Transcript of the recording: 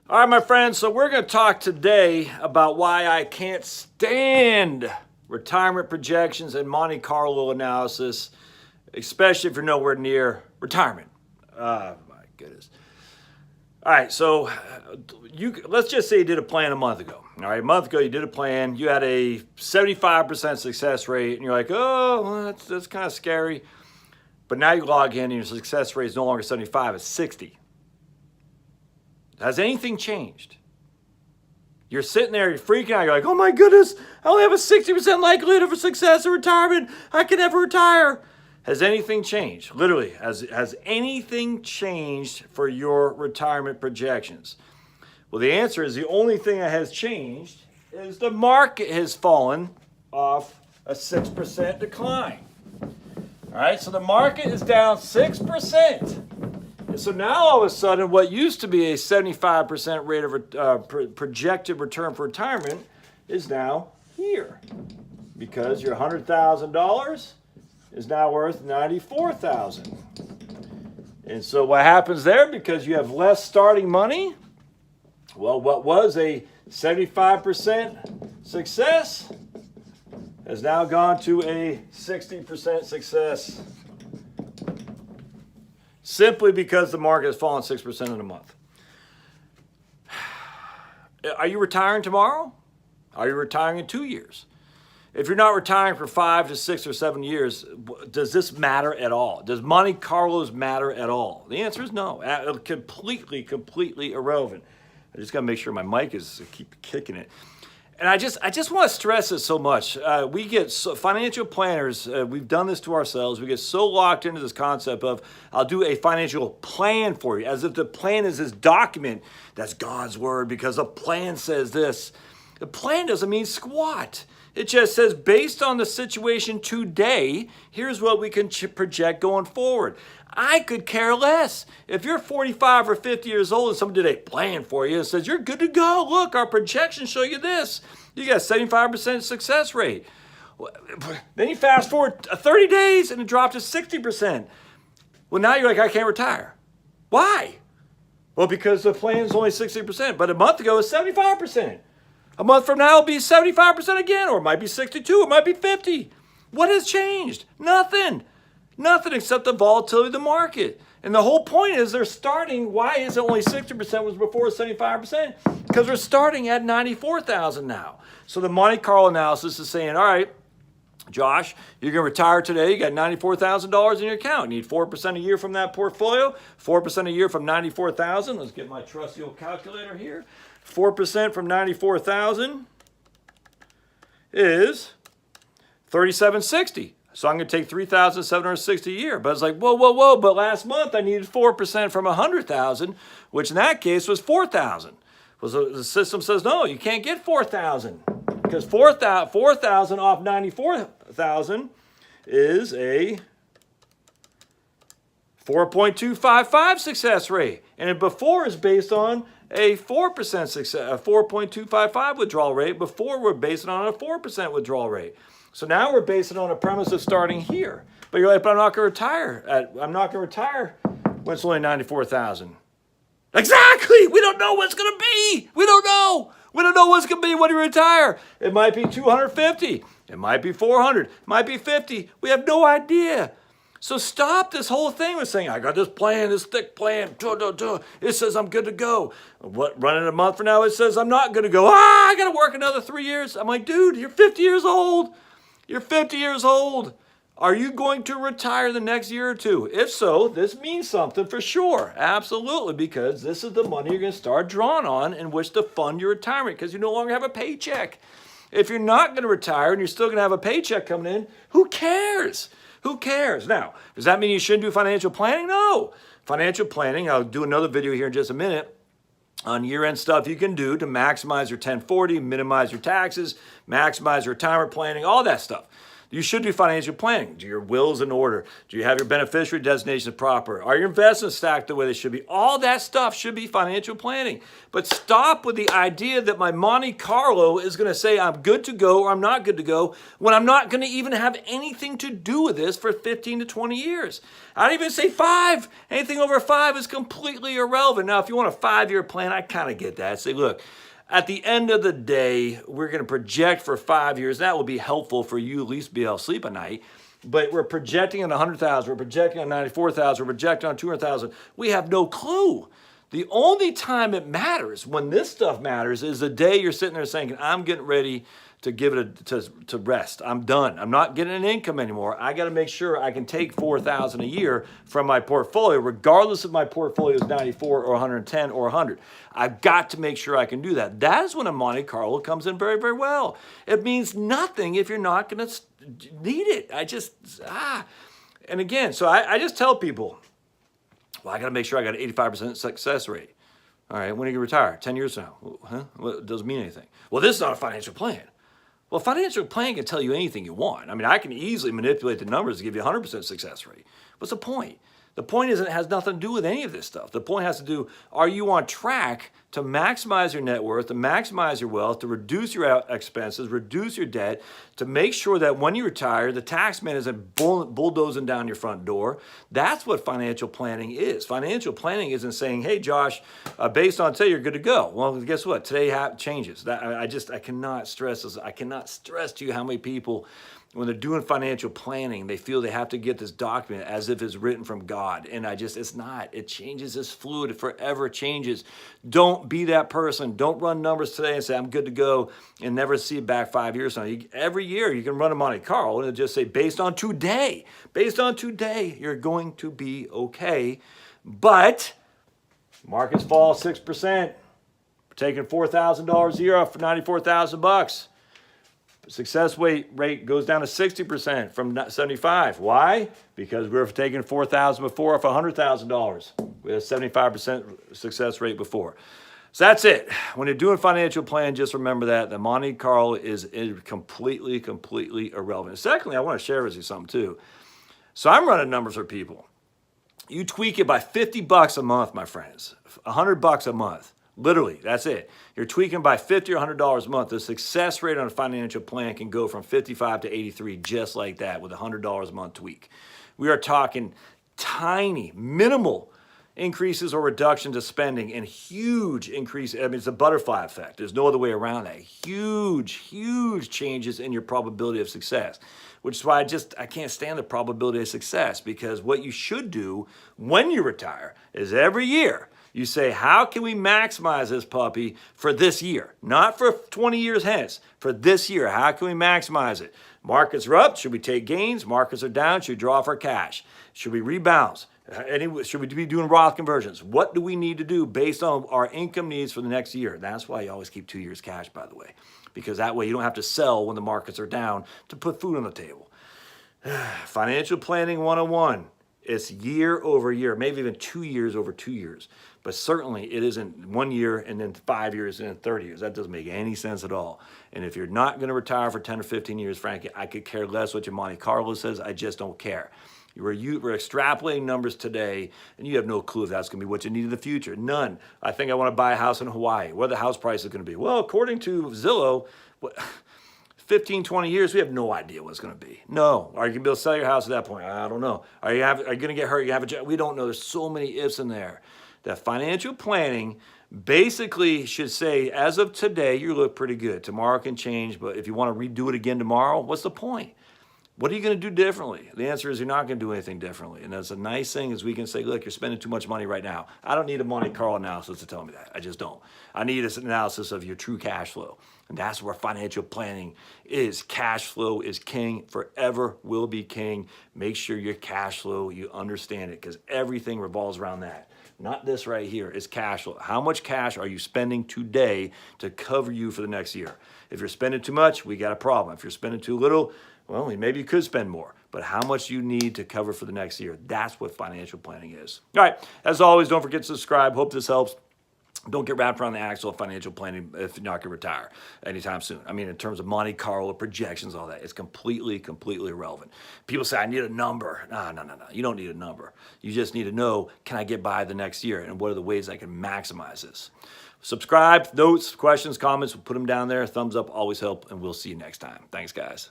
All right, my friends, so we're going to talk today about why I can't stand retirement projections and Monte Carlo analysis, especially if you're nowhere near retirement. Oh, my goodness. All right, so let's just say you did a plan a month ago. All right, a month ago you did a plan. You had a 75% success rate, and you're like, oh, well, that's kind of scary. But now you log in, and your success rate is no longer 75, it's 60. Has anything changed? You're sitting there, you're freaking out. You're like, oh my goodness, I only have a 60% likelihood of a success in retirement. I can never retire. Has anything changed? Literally, has anything changed for your retirement projections? Well, the answer is the only thing that has changed is the market has fallen off a 6% decline. All right, so the market is down 6%. So now all of a sudden, what used to be a 75% rate of projected return for retirement is now here, because your $100,000 is now worth $94,000. And so what happens there, because you have less starting money? Well, what was a 75% success has now gone to a 60% success. Simply because the market has fallen 6% in a month. Are you retiring tomorrow? Are you retiring in 2 years? If you're not retiring for 5 to 6 or 7 years, does this matter at all? Does Monte Carlos matter at all? The answer is no. Completely irrelevant. I just got to make sure my mic is keep kicking it. And I just want to stress this so much. We get financial planners, we've done this to ourselves. We get so locked into this concept of, I'll do a financial plan for you, as if the plan is this document that's God's word because the plan says this. The plan doesn't mean squat. It just says, based on the situation today, here's what we can project going forward. I could care less. If you're 45 or 50 years old and someone did a plan for you and says, you're good to go. Look, our projections show you this. You got a 75% success rate. Then you fast forward 30 days and it dropped to 60%. Well, now you're like, I can't retire. Why? Well, because the plan is only 60%, but a month ago it was 75%. A month from now it'll be 75% again, or it might be 62, it might be 50. What has changed? Nothing. Nothing except the volatility of the market. And the whole point is they're starting. Why is it only 60% was before 75%? Because we're starting at 94,000 now. So the Monte Carlo analysis is saying, all right, Josh, you're going to retire today. You got $94,000 in your account. You need 4% a year from that portfolio, 4% a year from 94,000. Let's get my trusty old calculator here. 4% from 94,000 is 3,760. So I'm going to take 3,760 a year. But it's like, whoa. But last month I needed 4% from 100,000, which in that case was 4,000. Well, so the system says, no, you can't get 4,000. Because 4,000 off 94,000 is a 4.255 success rate. And before is based on a 4% success, a 4.255 withdrawal rate. Before we're basing it on a 4% withdrawal rate. So now we're basing it on a premise of starting here. But you're like, but I'm not going to retire when it's only 94,000. Exactly. We don't know what's going to be. We don't know. We don't know what's going to be when you retire. It might be 250. It might be 400. It might be 50. We have no idea. So stop this whole thing with saying, I got this plan, this thick plan. It says I'm good to go. Running a month from now, it says I'm not going to go. I got to work another 3 years. I'm like, dude, you're 50 years old. You're 50 years old. Are you going to retire the next year or two? If so, this means something for sure. Absolutely, because this is the money you're going to start drawing on in which to fund your retirement, because you no longer have a paycheck. If you're not going to retire and you're still going to have a paycheck coming in, who cares? Who cares? Now, does that mean you shouldn't do financial planning? No. Financial planning, I'll do another video here in just a minute on year-end stuff you can do to maximize your 1040, minimize your taxes, maximize your retirement planning, all that stuff. You should do financial planning. Do your wills in order? Do you have your beneficiary designations proper? Are your investments stacked the way they should be? All that stuff should be financial planning. But stop with the idea that my Monte Carlo is going to say I'm good to go or I'm not good to go when I'm not going to even have anything to do with this for 15 to 20 years. I don't even say 5. Anything over 5 is completely irrelevant. Now, if you want a 5-year plan, I kind of get that. Say, look, at the end of the day, we're going to project for 5 years. That will be helpful for you at least be able to sleep at night. But we're projecting on 100,000. We're projecting on 94,000. We're projecting on 200,000. We have no clue. The only time it matters, when this stuff matters, is the day you're sitting there saying, I'm getting ready to give it to rest. I'm done. I'm not getting an income anymore. I got to make sure I can take 4,000 a year from my portfolio, regardless if my portfolio is 94 or 110 or 100. I've got to make sure I can do that. That is when a Monte Carlo comes in very, very well. It means nothing if you're not going to need it. And again, so I just tell people, well, I got to make sure I got an 85% success rate. All right, when are you going to retire? 10 years from now? Huh? Well, it doesn't mean anything. Well, this is not a financial plan. Well, financial plan can tell you anything you want. I mean, I can easily manipulate the numbers to give you a 100% success rate. What's the point? The point is it has nothing to do with any of this stuff. The point has to do, are you on track to maximize your net worth, to maximize your wealth, to reduce your expenses, reduce your debt, to make sure that when you retire, the tax man isn't bulldozing down your front door. That's what financial planning is. Financial planning isn't saying, hey, Josh, based on today, you're good to go. Well, guess what? Today changes. I cannot stress this. I cannot stress to you how many people, when they're doing financial planning, they feel they have to get this document as if it's written from God. And it's not. It changes. It's fluid. It forever changes. Don't be that person. Don't run numbers today and say, I'm good to go, and never see it back 5 years from now. Every year, you can run a Monte Carlo and it'll just say, based on today, you're going to be okay. But markets fall 6%. We're taking $4,000 a year off for $94,000. Success rate goes down to 60% from 75. Why? Because we were taking $4,000 before off $100,000. We had a 75% success rate before. So that's it. When you're doing financial plan, just remember that the Monte Carlo is completely irrelevant. Secondly, I want to share with you something too. So I'm running numbers for people. You tweak it by $50 a month, my friends. $100 a month. Literally, that's it. You're tweaking by $50 or $100 a month. The success rate on a financial plan can go from 55 to 83 just like that with a $100 a month tweak. We are talking tiny, minimal increases or reductions of spending and huge increase. I mean, it's a butterfly effect. There's no other way around that. Huge changes in your probability of success, which is why I can't stand the probability of success, because what you should do when you retire is every year, you say, how can we maximize this puppy for this year? Not for 20 years hence, for this year. How can we maximize it? Markets are up, should we take gains? Markets are down, should we draw off our cash? Should we rebalance? Should we be doing Roth conversions? What do we need to do based on our income needs for the next year? That's why you always keep 2 years cash, by the way, because that way you don't have to sell when the markets are down to put food on the table. Financial planning 101. It's year over year, maybe even 2 years over 2 years. But certainly it isn't 1 year and then 5 years and then 30 years. That doesn't make any sense at all. And if you're not going to retire for 10 or 15 years, frankly, I could care less what your Monte Carlo says. I just don't care. We're extrapolating numbers today, and you have no clue if that's going to be what you need in the future. None. I think I want to buy a house in Hawaii. What are the house prices going to be? Well, according to Zillow, 15, 20 years, we have no idea what it's going to be. No. Are you going to be able to sell your house at that point? I don't know. Are you going to get hurt? You have a job? We don't know. There's so many ifs in there. That financial planning basically should say, as of today, you look pretty good. Tomorrow can change, but if you want to redo it again tomorrow, what's the point? What are you going to do differently? The answer is you're not going to do anything differently. And that's a nice thing is we can say, look, you're spending too much money right now. I don't need a Monte Carlo analysis to tell me that. I just don't. I need an analysis of your true cash flow. And that's where financial planning is. Cash flow is king, forever will be king. Make sure your cash flow, you understand it, because everything revolves around that. Not this right here, it's cash flow. How much cash are you spending today to cover you for the next year? If you're spending too much, we got a problem. If you're spending too little, well, maybe you could spend more. But how much you need to cover for the next year, that's what financial planning is. All right, as always, don't forget to subscribe. Hope this helps. Don't get wrapped around the axle of financial planning if you're not going to retire anytime soon. I mean, in terms of Monte Carlo projections, all that, it's completely irrelevant. People say, I need a number. No. You don't need a number. You just need to know, can I get by the next year? And what are the ways I can maximize this? Subscribe, notes, questions, comments, we'll put them down there. Thumbs up always help, and we'll see you next time. Thanks, guys.